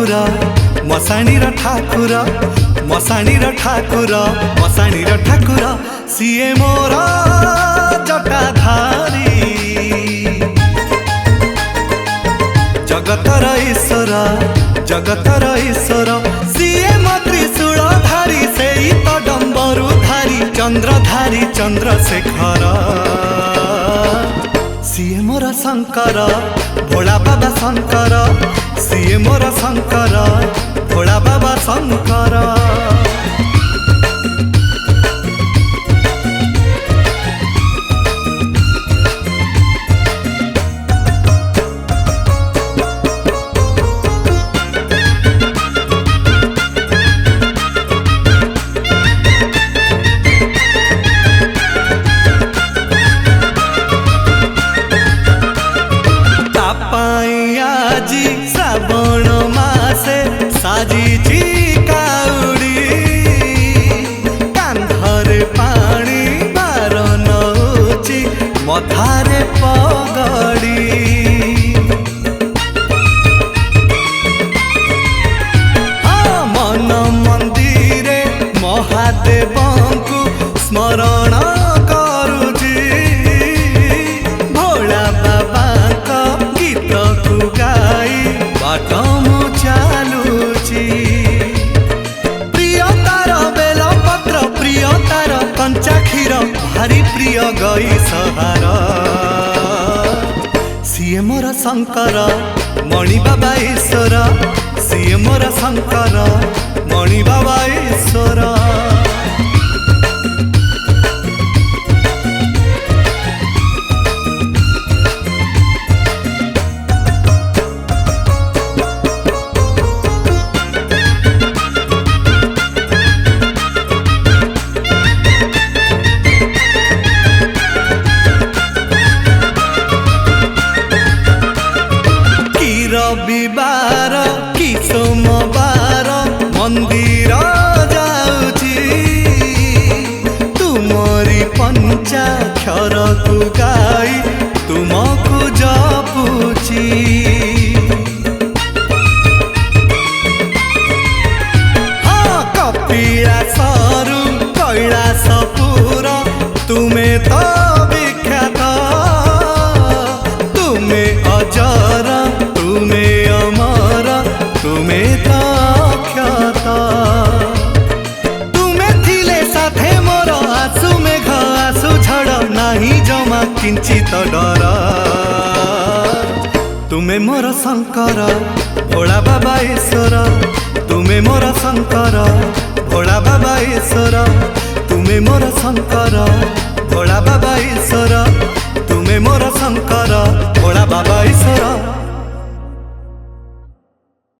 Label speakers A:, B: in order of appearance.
A: Thakur मसाणीर Thakur मसाणीर Thakur मसाणीर Thakur CA मोर जटाधारी जगतर ईश्वर CA त्रिशूलधारी से तो डंबरुधारी चंद्रधारी चंद्रशेखर सीए मोर शंकर भोला बाबा शंकर सीए मोर शंकर भोला बाबा शंकर श्रावण मासे साजी काउड़ी कांधरे पानी बार नौची मथारे पगड़ी हाँ मन मंदिरे महादेव को स्मरण करुची भोला बाबा का गीत को गाई बाटम चालुची प्रिय तार बेल पत्र प्रिय तार कंचा क्षीर भारी प्रिय गई सहार सीए मोर शंकर मणि बाबा ईश्वर सीए मोर शंकर मणि बाबा ईश्वर रविवार कि सोमवार मंदिर जाऊची तुमरी पंचाक्षर को गाई तुमको जपुची हाँ कपिलासरु कैलासपुर तुम्हें तो विख्यात तुम्हें अजर तुम्हें अमर तुम्हें ख्यात तुम्हें थिले साथे मोर आसु मेघ आसु झड़ नहीं जमा किंचित डर तुम्हें मोर शंकर भोला बाबा ईश्वर तुम्हें मोर शंकर भोला बाबा ईश्वर तुम्हें मोर शंकर भोला बाबा ईश्वर तुम्हें मोर शंकर भोला बाबा ईश्वर।